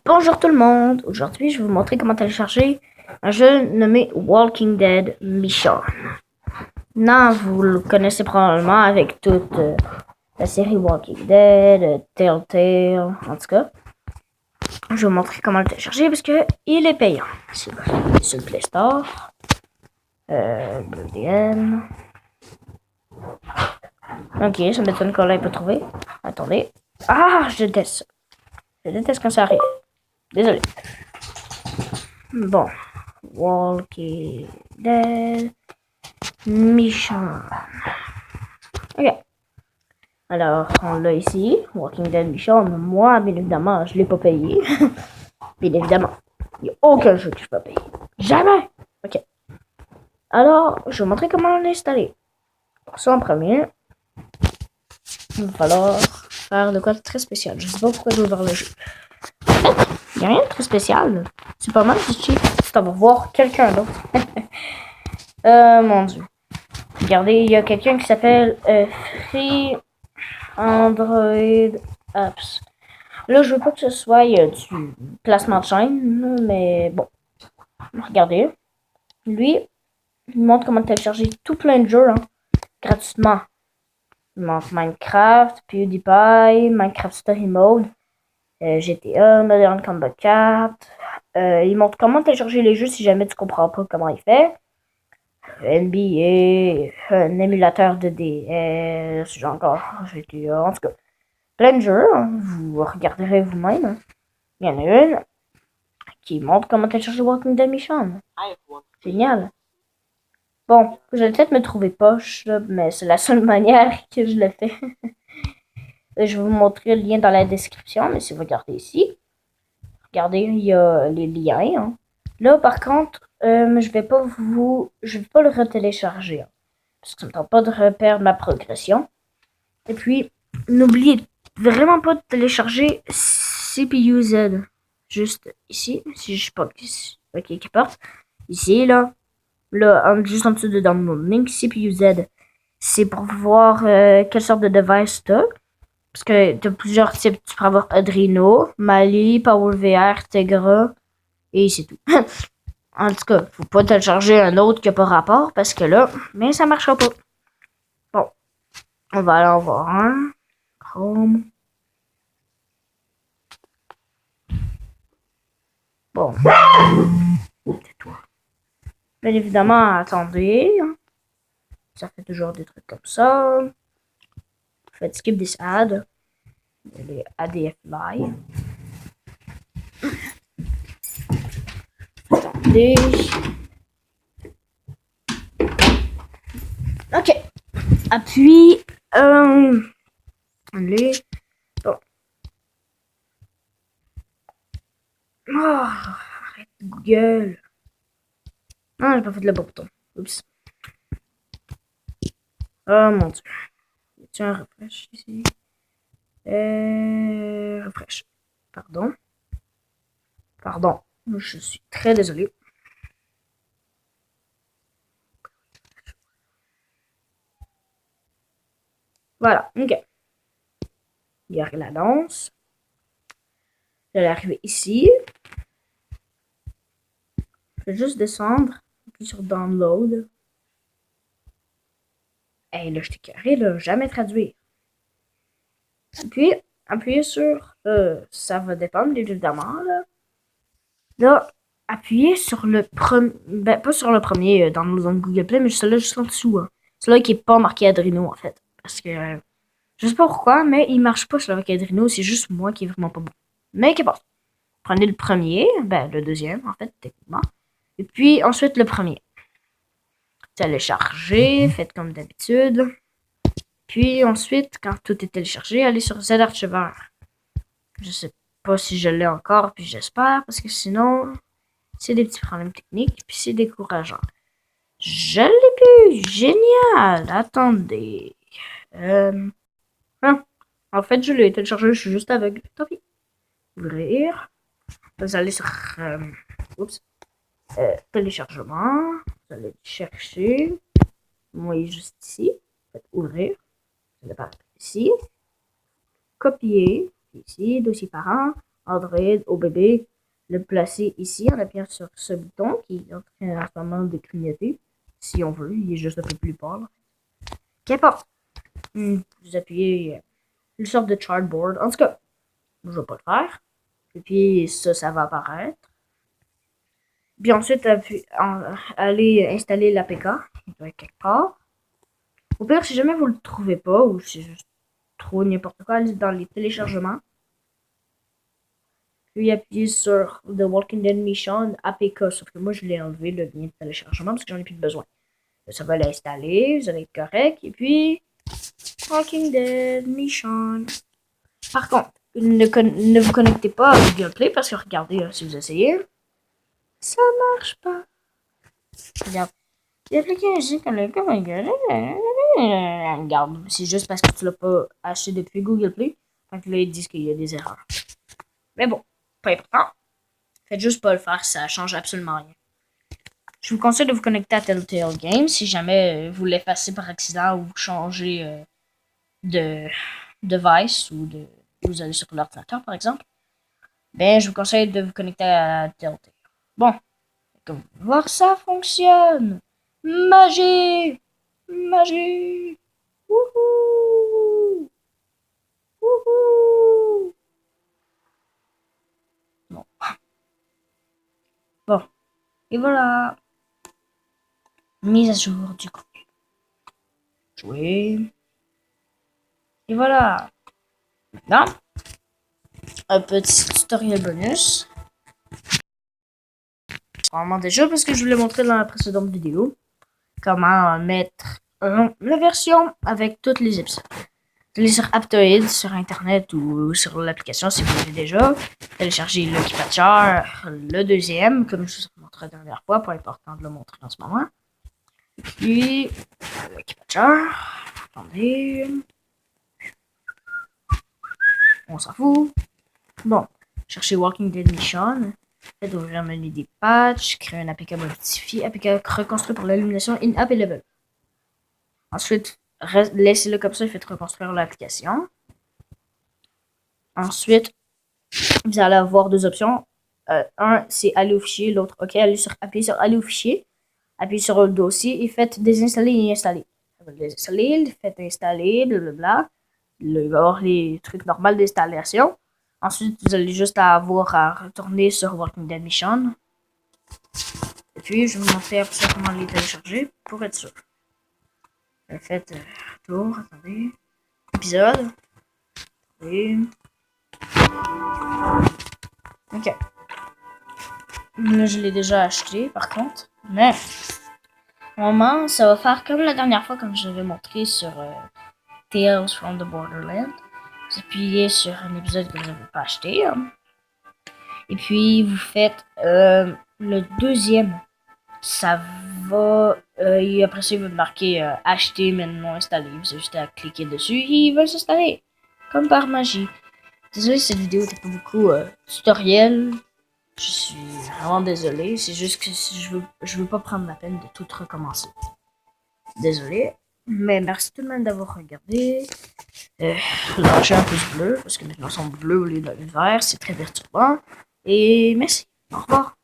Bonjour tout le monde, aujourd'hui je vais vous montrer comment télécharger un jeu nommé Walking Dead Michonne. Non, vous le connaissez probablement avec toute la série Walking Dead, Telltale, en tout cas. Je vais vous montrer comment le télécharger parce que il est payant. C'est sur le Play Store, VPN. Ok, ça m'étonne qu'on l'ait pas trouvé. Attendez. Ah, je déteste ça. Je déteste quand ça arrive. Désolé. Bon. Walking Dead Michonne. Ok. Alors, on l'a ici. Walking Dead Michonne. Moi, bien évidemment, je l'ai pas payé. Bien évidemment. Il n'y a aucun jeu que je peux payer. Jamais! Ok. Alors, je vais vous montrer comment l'installer. Pour ça, en premier, il va falloir faire de quoi de très spécial. Je sais pas pourquoi j'ai ouvert le jeu. En fait, il n'y a rien de très spécial. C'est pas mal du cheat. C'est à voir quelqu'un d'autre. Mon dieu. Regardez, il y a quelqu'un qui s'appelle Free Android Apps. Là, je veux pas que ce soit du placement de chaîne, mais bon. Regardez. Lui, il montre comment télécharger tout plein de jeux gratuitement. Il montre Minecraft, PewDiePie, Minecraft Story Mode, GTA, Modern Combat 4. Il montre comment télécharger les jeux si jamais tu comprends pas comment il fait. NBA, un émulateur de DS, j'ai encore GTA, en tout cas, plein de jeux, vous regarderez vous-même. Il y en a une qui montre comment télécharger Walking Dead Michonne. Génial. Bon, vous allez peut-être me trouver poche, là, mais c'est la seule manière que je le fais. Je vais vous montrer le lien dans la description, mais si vous regardez ici, regardez, il y a les liens. Là, par contre, je vais pas le retélécharger. Parce que ça me tente pas de reperdre ma progression. Et puis, n'oubliez vraiment pas de télécharger CPU Z. Juste ici, si je sais pas, ok, qui porte. Ici, là, juste en dessous de download link, CPU Z. C'est pour voir quelle sorte de device t'as. Parce que t'as plusieurs types. Tu peux avoir Adreno, Mali, PowerVR, Tegra, et c'est tout. En tout cas, faut pas télécharger un autre qui n'a pas rapport, parce que là, mais ça marchera pas. Bon, on va aller en voir un. Chrome. Bon. Tais-toi. Bien évidemment, attendez. Ça fait toujours des trucs comme ça. Faites skip this ad. Les ADF live. Attendez. Ok. Appuie. Allez. Bon. Oh, arrête Google. Ah, j'ai pas fait le bon bouton. Oups. Oh mon dieu. Y a un refresh ici? Refresh. Pardon. Pardon. Je suis très désolé. Voilà. Ok. Il y a la lance. Je vais arriver ici. Je vais juste descendre. Puis sur download. Hey, là, je t'ai carré, là. Jamais traduire. Puis, appuyez sur. Ça va dépendre, évidemment, là. Là, appuyez sur le premier. Ben, pas sur le premier dans Google Play, mais celui-là juste en dessous. Celui-là qui est pas marqué Adreno, en fait. Parce que. Je sais pas pourquoi, mais il marche pas sur avec Adreno. C'est juste moi qui est vraiment pas bon. Mais qu'importe. Prenez le premier. Ben, le deuxième, en fait, techniquement. Et puis, ensuite, le premier. Télécharger. Faites comme d'habitude. Puis, ensuite, quand tout est téléchargé, allez sur Z-Archiveur. Je sais pas si je l'ai encore, puis j'espère, parce que sinon, c'est des petits problèmes techniques, puis c'est décourageant. Je l'ai pu! Génial! Attendez. En fait, je l'ai téléchargé, je suis juste aveugle. Tant pis. Ouvrir. Vous allez sur téléchargement. Vous allez chercher. Moi, il est juste ici. Faites ouvrir. Vous allez partir ici. Copier. Ici, dossier parent. Android au bébé, le placer ici en appuyant sur ce bouton qui est en train en ce moment de clignoter. Si on veut, il est juste un peu plus pâle. Qu'importe. Vous appuyez une sorte de chartboard. En tout cas, je ne vais pas le faire. Et puis ça va apparaître. Puis ensuite, allez installer l'APK. Il doit être quelque part. Au pire, si jamais vous ne le trouvez pas, ou si c'est juste trop n'importe quoi, allez dans les téléchargements. Puis appuyez sur The Walking Dead Mission APK. Sauf que moi, je l'ai enlevé, le lien de téléchargement, parce que j'en ai plus besoin. Ça va l'installer, vous allez être correct. Et puis, Walking Dead Mission. Par contre, ne vous connectez pas à Google Play, parce que regardez, si vous essayez, ça marche pas. Regarde. L'application regarde, c'est juste parce que tu l'as pas acheté depuis Google Play. Fait que là, ils disent qu'il y a des erreurs. Mais bon, pas important. Faites juste pas le faire, ça change absolument rien. Je vous conseille de vous connecter à Telltale Games si jamais vous l'effacez par accident ou vous changez de device ou vous allez sur l'ordinateur par exemple. Ben, je vous conseille de vous connecter à Telltale. Bon, comme vous pouvez voir, ça fonctionne. Magie! Magie! Wouhou! Wouhou! Bon. Bon. Et voilà. Mise à jour du contenu. Jouer. Et voilà. Maintenant, un petit tutoriel bonus. Vraiment déjà parce que je vous l'ai montré dans la précédente vidéo. Comment mettre la version avec toutes les épisodes. Allez sur Aptoid, sur internet ou sur l'application si vous l'avez déjà. Téléchargez le Keypatcher, le deuxième, comme je vous ai montré la dernière fois, pas important de le montrer en ce moment. Puis, le Keypatcher, attendez. On s'en fout. Bon, cherchez Walking Dead Mission. Faites ouvrir le menu des patchs, créer un APK modifié, APK reconstruit pour l'illumination in-app et level. Ensuite, laissez-le comme ça et faites reconstruire l'application. Ensuite, vous allez avoir deux options. Un, c'est aller au fichier. L'autre, OK, appuyez sur aller au fichier. Appuyez sur le dossier et faites désinstaller et installer. Vous désinstaller, faites installer, blablabla. Il va y avoir les trucs normaux d'installation. Ensuite, vous allez juste avoir à retourner sur Walking Dead Mission. Et puis, je vais vous montrer après ça comment les télécharger pour être sûr. Faites retour, attendez. Épisode. Et... OK. Là, je l'ai déjà acheté, par contre. Mais, au moment, ça va faire comme la dernière fois, comme je l'avais montré sur Tales from the Borderland. Vous appuyez sur un épisode que vous n'avez pas acheté. Hein. Et puis, vous faites le deuxième. Ça va... et après ça, il va marquer acheter, mais non installé. Vous avez juste à cliquer dessus et il va s'installer. Comme par magie. Désolé, cette vidéo n'était pas beaucoup tutoriel. Je suis vraiment désolé. C'est juste que je veux pas prendre la peine de tout recommencer. Désolé. Mais merci tout le monde d'avoir regardé. Lâchez un pouce bleu, parce que maintenant ils sont bleus au lieu de vert. C'est très perturbant. Et merci. Au revoir.